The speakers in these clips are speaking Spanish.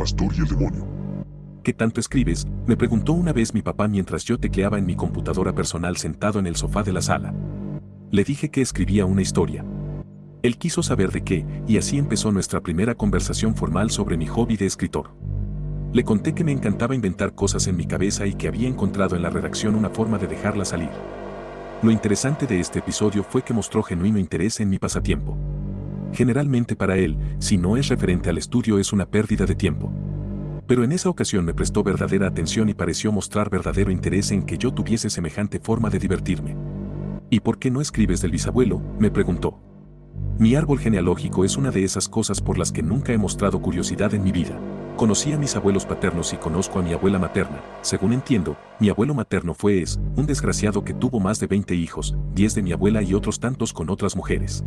pastor y el demonio. ¿Qué tanto escribes?, me preguntó una vez mi papá mientras yo tecleaba en mi computadora personal sentado en el sofá de la sala. Le dije que escribía una historia. Él quiso saber de qué, y así empezó nuestra primera conversación formal sobre mi hobby de escritor. Le conté que me encantaba inventar cosas en mi cabeza y que había encontrado en la redacción una forma de dejarla salir. Lo interesante de este episodio fue que mostró genuino interés en mi pasatiempo. Generalmente para él, si no es referente al estudio es una pérdida de tiempo. Pero en esa ocasión me prestó verdadera atención y pareció mostrar verdadero interés en que yo tuviese semejante forma de divertirme. ¿Y por qué no escribes del bisabuelo?, me preguntó. Mi árbol genealógico es una de esas cosas por las que nunca he mostrado curiosidad en mi vida. Conocí a mis abuelos paternos y conozco a mi abuela materna. Según entiendo, mi abuelo materno fue un desgraciado que tuvo más de 20 hijos, 10 de mi abuela y otros tantos con otras mujeres.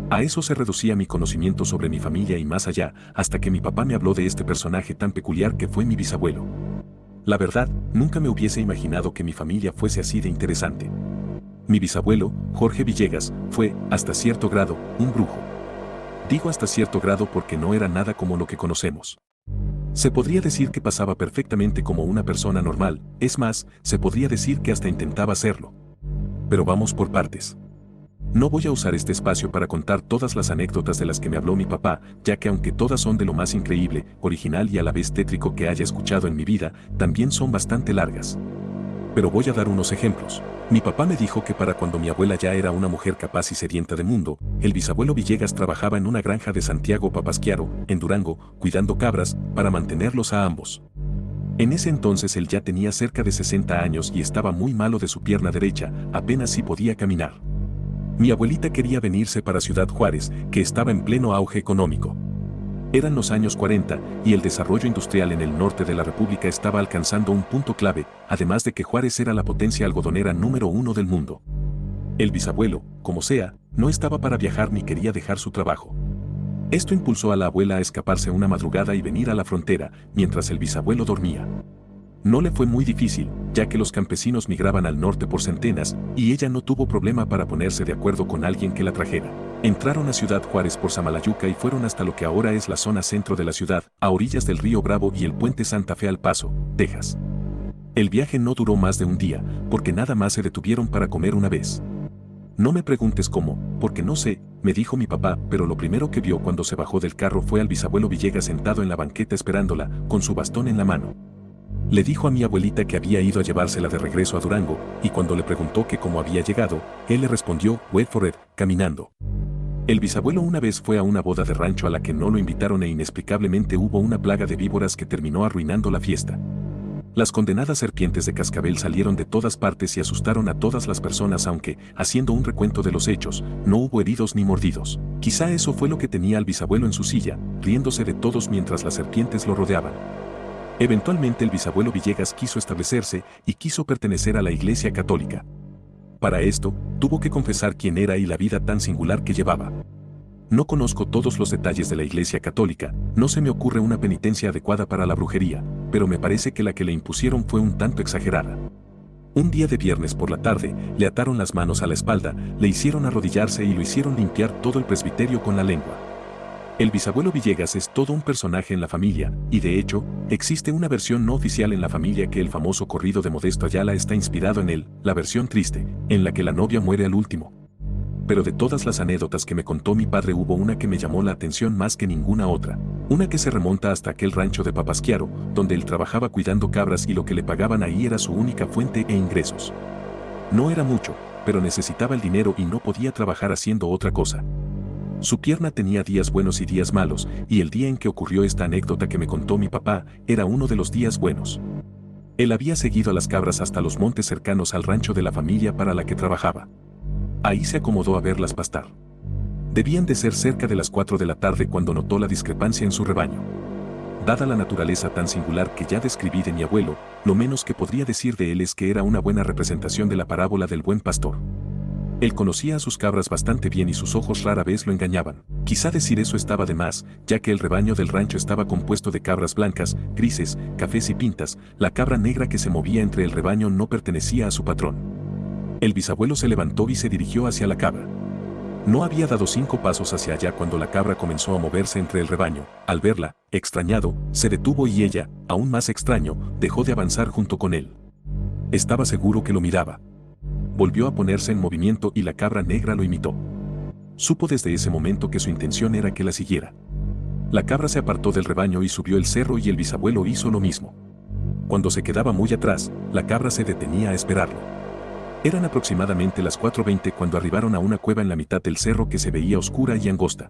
A eso se reducía mi conocimiento sobre mi familia y más allá, hasta que mi papá me habló de este personaje tan peculiar que fue mi bisabuelo. La verdad, nunca me hubiese imaginado que mi familia fuese así de interesante. Mi bisabuelo, Jorge Villegas, fue, hasta cierto grado, un brujo. Digo hasta cierto grado porque no era nada como lo que conocemos. Se podría decir que pasaba perfectamente como una persona normal, es más, se podría decir que hasta intentaba hacerlo. Pero vamos por partes. No voy a usar este espacio para contar todas las anécdotas de las que me habló mi papá, ya que aunque todas son de lo más increíble, original y a la vez tétrico que haya escuchado en mi vida, también son bastante largas. Pero voy a dar unos ejemplos. Mi papá me dijo que para cuando mi abuela ya era una mujer capaz y sedienta de mundo, el bisabuelo Villegas trabajaba en una granja de Santiago Papasquiaro, en Durango, cuidando cabras, para mantenerlos a ambos. En ese entonces él ya tenía cerca de 60 años y estaba muy malo de su pierna derecha, apenas si podía caminar. Mi abuelita quería venirse para Ciudad Juárez, que estaba en pleno auge económico. Eran los años 40 y el desarrollo industrial en el norte de la República estaba alcanzando un punto clave, además de que Juárez era la potencia algodonera número 1 del mundo. El bisabuelo, como sea, no estaba para viajar ni quería dejar su trabajo. Esto impulsó a la abuela a escaparse una madrugada y venir a la frontera, mientras el bisabuelo dormía. No le fue muy difícil, ya que los campesinos migraban al norte por centenas, y ella no tuvo problema para ponerse de acuerdo con alguien que la trajera. Entraron a Ciudad Juárez por Samalayuca y fueron hasta lo que ahora es la zona centro de la ciudad, a orillas del río Bravo y el puente Santa Fe al Paso, Texas. El viaje no duró más de un día, porque nada más se detuvieron para comer una vez. No me preguntes cómo, porque no sé, me dijo mi papá, pero lo primero que vio cuando se bajó del carro fue al bisabuelo Villegas sentado en la banqueta esperándola, con su bastón en la mano. Le dijo a mi abuelita que había ido a llevársela de regreso a Durango, y cuando le preguntó que cómo había llegado, él le respondió, "Wait for it, caminando". El bisabuelo una vez fue a una boda de rancho a la que no lo invitaron e inexplicablemente hubo una plaga de víboras que terminó arruinando la fiesta. Las condenadas serpientes de cascabel salieron de todas partes y asustaron a todas las personas aunque, haciendo un recuento de los hechos, no hubo heridos ni mordidos. Quizá eso fue lo que tenía al bisabuelo en su silla, riéndose de todos mientras las serpientes lo rodeaban. Eventualmente el bisabuelo Villegas quiso establecerse y quiso pertenecer a la Iglesia Católica. Para esto, tuvo que confesar quién era y la vida tan singular que llevaba. No conozco todos los detalles de la Iglesia Católica, no se me ocurre una penitencia adecuada para la brujería, pero me parece que la que le impusieron fue un tanto exagerada. Un día de viernes por la tarde, le ataron las manos a la espalda, le hicieron arrodillarse y lo hicieron limpiar todo el presbiterio con la lengua. El bisabuelo Villegas es todo un personaje en la familia, y de hecho, existe una versión no oficial en la familia que el famoso corrido de Modesto Ayala está inspirado en él, la versión triste, en la que la novia muere al último. Pero de todas las anécdotas que me contó mi padre hubo una que me llamó la atención más que ninguna otra, una que se remonta hasta aquel rancho de Papasquiaro, donde él trabajaba cuidando cabras y lo que le pagaban ahí era su única fuente e ingresos. No era mucho, pero necesitaba el dinero y no podía trabajar haciendo otra cosa. Su pierna tenía días buenos y días malos, y el día en que ocurrió esta anécdota que me contó mi papá, era uno de los días buenos. Él había seguido a las cabras hasta los montes cercanos al rancho de la familia para la que trabajaba. Ahí se acomodó a verlas pastar. Debían de ser cerca de las 4 de la tarde cuando notó la discrepancia en su rebaño. Dada la naturaleza tan singular que ya describí de mi abuelo, lo menos que podría decir de él es que era una buena representación de la parábola del buen pastor. Él conocía a sus cabras bastante bien y sus ojos rara vez lo engañaban. Quizá decir eso estaba de más, ya que el rebaño del rancho estaba compuesto de cabras blancas, grises, cafés y pintas. La cabra negra que se movía entre el rebaño no pertenecía a su patrón. El bisabuelo se levantó y se dirigió hacia la cabra. No había dado 5 pasos hacia allá cuando la cabra comenzó a moverse entre el rebaño. Al verla, extrañado, se detuvo y ella, aún más extraño, dejó de avanzar junto con él. Estaba seguro que lo miraba. Volvió a ponerse en movimiento y la cabra negra lo imitó. Supo desde ese momento que su intención era que la siguiera. La cabra se apartó del rebaño y subió el cerro y el bisabuelo hizo lo mismo. Cuando se quedaba muy atrás, la cabra se detenía a esperarlo. Eran aproximadamente las 4:20 cuando arribaron a una cueva en la mitad del cerro que se veía oscura y angosta.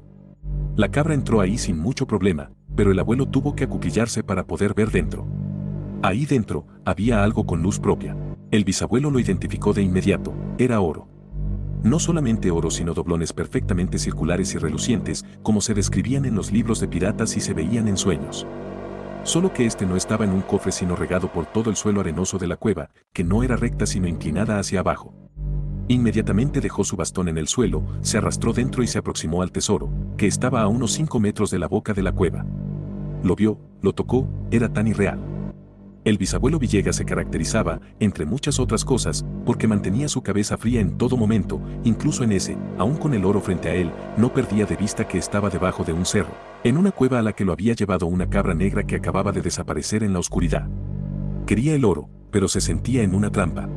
La cabra entró ahí sin mucho problema, pero el abuelo tuvo que acuclillarse para poder ver dentro. Ahí dentro, había algo con luz propia. El bisabuelo lo identificó de inmediato, era oro. No solamente oro sino doblones perfectamente circulares y relucientes, como se describían en los libros de piratas y se veían en sueños. Solo que este no estaba en un cofre sino regado por todo el suelo arenoso de la cueva, que no era recta sino inclinada hacia abajo. Inmediatamente dejó su bastón en el suelo, se arrastró dentro y se aproximó al tesoro, que estaba a unos 5 metros de la boca de la cueva. Lo vio, lo tocó, era tan irreal. El bisabuelo Villegas se caracterizaba, entre muchas otras cosas, porque mantenía su cabeza fría en todo momento, incluso en ese, aún con el oro frente a él, no perdía de vista que estaba debajo de un cerro, en una cueva a la que lo había llevado una cabra negra que acababa de desaparecer en la oscuridad. Quería el oro, pero se sentía en una trampa.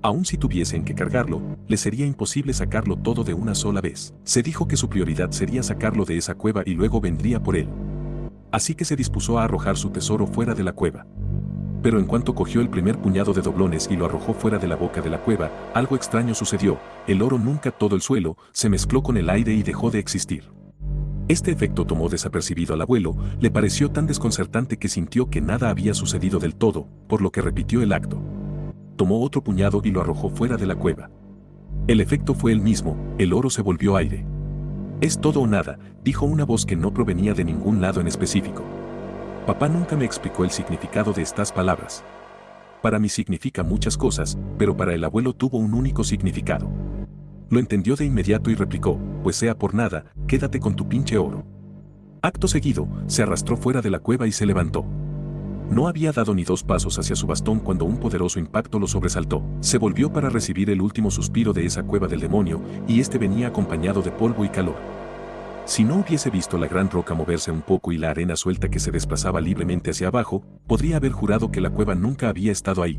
Aun si tuviesen que cargarlo, le sería imposible sacarlo todo de una sola vez. Se dijo que su prioridad sería sacarlo de esa cueva y luego vendría por él. Así que se dispuso a arrojar su tesoro fuera de la cueva. Pero en cuanto cogió el primer puñado de doblones y lo arrojó fuera de la boca de la cueva, algo extraño sucedió, el oro nunca todo el suelo, se mezcló con el aire y dejó de existir. Este efecto tomó desapercibido al abuelo, le pareció tan desconcertante que sintió que nada había sucedido del todo, por lo que repitió el acto. Tomó otro puñado y lo arrojó fuera de la cueva. El efecto fue el mismo, el oro se volvió aire. Es todo o nada, dijo una voz que no provenía de ningún lado en específico. Papá nunca me explicó el significado de estas palabras. Para mí significa muchas cosas, pero para el abuelo tuvo un único significado. Lo entendió de inmediato y replicó, pues sea por nada, quédate con tu pinche oro. Acto seguido, se arrastró fuera de la cueva y se levantó. No había dado ni 2 pasos hacia su bastón cuando un poderoso impacto lo sobresaltó. Se volvió para recibir el último suspiro de esa cueva del demonio, y este venía acompañado de polvo y calor. Si no hubiese visto la gran roca moverse un poco y la arena suelta que se desplazaba libremente hacia abajo, podría haber jurado que la cueva nunca había estado ahí.